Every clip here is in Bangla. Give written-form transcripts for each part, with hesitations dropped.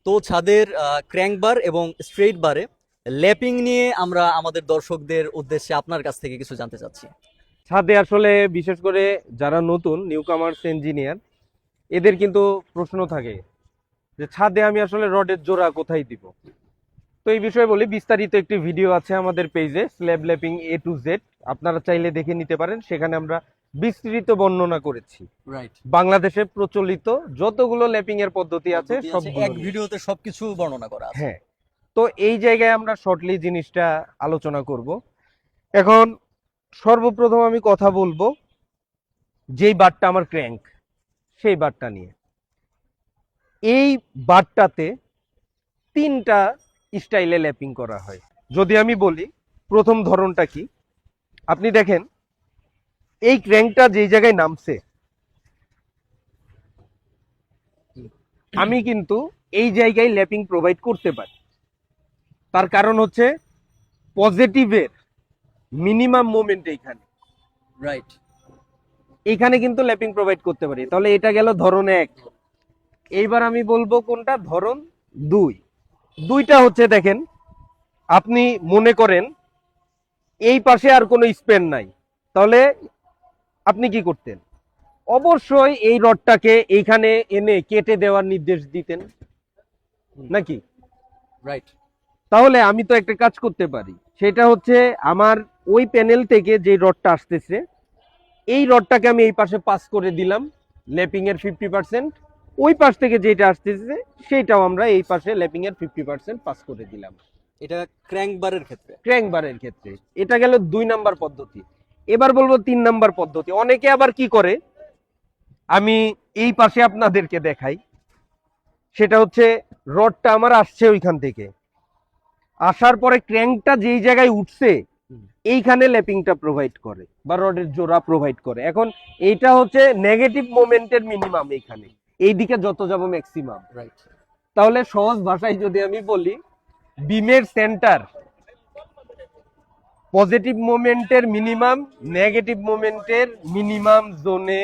তো ছাদের ক্র্যাঙ্ক বার এবং স্ট্রেইট বারে ল্যাপিং নিয়ে আমরা আমাদের দর্শকদের উদ্দেশ্যে আপনার কাছ থেকে কিছু জানতে চাচ্ছি। ছাদে আসলে বিশেষ করে যারা নতুন নিউ কামার্স ইঞ্জিনিয়ার এদের কিন্তু প্রশ্ন থাকে যে ছাদে আমি আসলে রডের জোড়া কোথায় দিব। তো এই বিষয়ে বলি, বিস্তারিত একটি ভিডিও আছে আমাদের পেজে, slab lapping A to Z, আপনারা চাইলে দেখে নিতে পারেন। সেখানে আমরা বিস্তৃত বর্ণনা করেছি রাইট, বাংলাদেশে প্রচলিত যতগুলো ল্যাপিং এর পদ্ধতি আছে সবগুলো এক নিয়ে। ভিডিওতে সবকিছু বর্ণনা করা আছে। হ্যাঁ, তো এই জায়গায় আমরা শর্টলি জিনিসটা আলোচনা করব। এখন সর্বপ্রথম আমি কথা বলবো যেই বারটা আমার ক্র্যাঙ্ক, সেই বারটা নিয়ে। এই বারটাতে তিনটা স্টাইলে ল্যাপিং করা হয়। যদি আমি বলি প্রথম ধরনটা কি, আপনি দেখেন এই ক্র্যাঙ্কটা যেই জায়গায় নামছে, আমি কিন্তু এই জায়গায় ল্যাপিং প্রোভাইড করতে পারি। তার কারণ হচ্ছে পজিটিভের মিনিমাম মোমেন্ট এইখানে, রাইট, এইখানে কিন্তু ল্যাপিং প্রোভাইড করতে পারি। তাহলে এটা গেল ধরন এক। এইবার আমি বলবো কোনটা, ধরন দুই। দুইটা হচ্ছে দেখেন, আপনি মনে করেন এই পাশে আর কোনো স্পেন নাই, তাহলে আপনি কি করতেন? অবশ্যই এই রডটাকে এইখানে এনে কেটে দেওয়ার নির্দেশ দিতেন নাকি? রাইট, তাহলে আমি তো একটা কাজ করতে পারি, সেটা হচ্ছে আমার ওই প্যানেল থেকে যে রডটা আসতেছে এই রডটাকে আমি এই পাশে পাস করে দিলাম ল্যাপিং এর 50%, ওই পাশ থেকে যেটা আসতেছে সেটাও আমরা এই পাশে ল্যাপিং এর 50% পাস করে দিলাম। এটা ক্র্যাঙ্ক বারের ক্ষেত্রে। ক্র্যাঙ্ক বারের ক্ষেত্রে এটা গেল 2 নাম্বার পদ্ধতি। এবার বলবো 3 নাম্বার পদ্ধতি। অনেকে আবার কি করে, আমি এই পাশে আপনাদেরকে দেখাই, সেটা হচ্ছে রডটা আমার আসছে ওইখান থেকে, আসার পরে ক্র্যাঙ্কটা যেই জায়গায় উঠছে এইখানে ল্যাপিংটা প্রোভাইড করে বা রডের জোড়া প্রোভাইড করে। এখন এইটা হচ্ছে নেগেটিভ মোমেন্টের মিনিমাম, এইখানে এইদিকে যত যাব ম্যাক্সিমাম। রাইট, তাহলে সহজ ভাষায় যদি আমি বলি, বিমের সেন্টার পজিটিভ মোমেন্টের মিনিমাম, নেগেটিভ মোমেন্টের মিনিমাম জোনে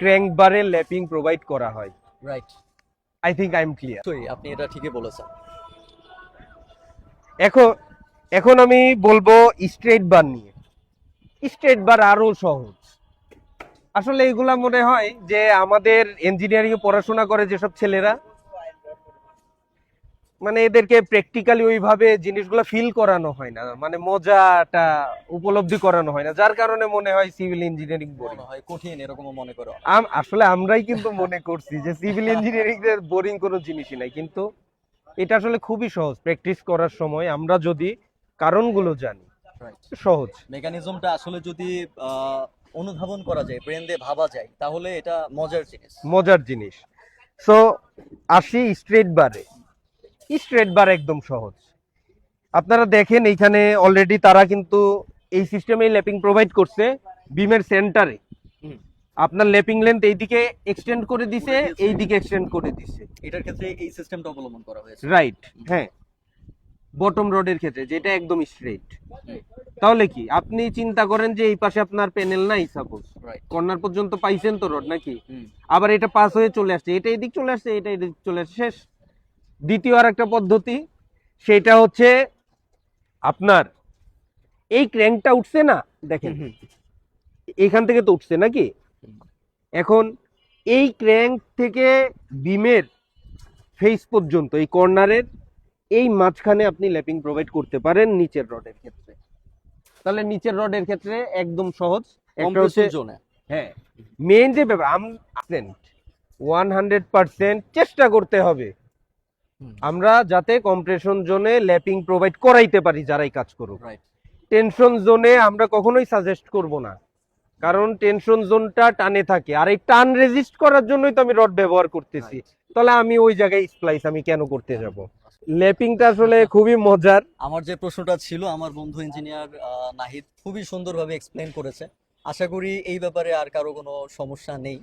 ক্র্যাঙ্ক বারে ল্যাপিং প্রোভাইড করা হয়। Right, I think I am clear. আপনি এটা ঠিকই বলেছেন। এখন এখন আমি বলবো স্ট্রেট বার নিয়ে। স্ট্রেট বার আরো সহজ। আসলে এগুলা মনে হয় যে আমাদের ইঞ্জিনিয়ারিং এ পড়াশোনা করে যেসব ছেলেরা, মানে এদেরকে প্র্যাকটিক্যালি ওইভাবে জিনিসগুলো ফিল করানো হয় না, মানে মজাটা উপলব্ধি করানো হয় না, যার কারণে মনে হয় সিভিল ইঞ্জিনিয়ারিং বোরিং মনে হয় কঠিন, এরকমও মনে করো। আসলে আমরাই কিন্তু মনে করছি যে সিভিল ইঞ্জিনিয়ারিং এর বোরিং কোনো জিনিসই নাই, কিন্তু এটা আসলে খুবই সহজ। প্র্যাকটিস করার সময় আমরা যদি কারণগুলো জানি, সহজ। মেকানিজমটা আসলে যদি অনুধাবন করা যায়, ব্রেন দিয়ে ভাবা যায়, তাহলে এটা মজার জিনিস। মজার জিনিস। সো আসি স্ট্রেট বারে। স্ট্রেট বার একদম সহজ। আপনারা দেখেন এইখানে অলরেডি তারা কিন্তু এই সিস্টেমে ল্যাপিং প্রোভাইড করছে বিমের সেন্টারে। আপনার ল্যাপিং লেন্থ এইদিকে এক্সটেন্ড করে দিছে, এইদিকে এক্সটেন্ড করে দিছে। এটার ক্ষেত্রে এই সিস্টেমটা অবলম্বন করা হয়েছে। রাইট, হ্যাঁ। বটম রডের ক্ষেত্রে যেটা একদম স্ট্রেট, তাহলে কি আপনি চিন্তা করেন যে এই পাশে আপনার প্যানেল নাই, সাপোজ কর্নার পর্যন্ত পাইছেন তো রড নাকি, আবার এটা পাস হয়ে চলে আসছে, এটা এদিক চলে আসছে, এটা এদিক চলে আসছে, শেষ। দ্বিতীয় আর একটা পদ্ধতি, সেটা হচ্ছে আপনার এই ক্র্যাঙ্কটা উঠছে না, দেখেন এখান থেকে তো উঠছে নাকি। এখন এই ক্র্যাঙ্ক থেকে বিমের ফেস পর্যন্ত এই কর্নারের এই মাঝখানে আপনি ল্যাপিং প্রোভাইড করতে পারেন নিচের রডের ক্ষেত্রে। তাহলে নিচের রডের ক্ষেত্রে একদম সহজ। একটা হচ্ছে, হ্যাঁ, মেইন যে ব্যাপার 100% চেষ্টা করতে হবে আমরা যাতে কম্প্রেশন জোনে ল্যাপিং প্রোভাইড করাইতে পারি যারাই কাজ করুক। টেনশন জোনে আমরা কখনোই সাজেস্ট করব না, কারণ টেনশন জোনটা টানে থাকে, আর এই টান রেজিস্ট করার জন্যই তো আমি রড ব্যবহার করতেছি। তাহলে আমি ওই জায়গায় স্প্লাইস আমি কেন করতে যাব? ল্যাপিংটা আসলে খুবই মজার। আমার যে প্রশ্নটা ছিল, আমার বন্ধু ইঞ্জিনিয়ার নাহিদ খুবই সুন্দরভাবে এক্সপ্লেন করেছে। আশা করি এই ব্যাপারে আর কারো কোনো সমস্যা নেই।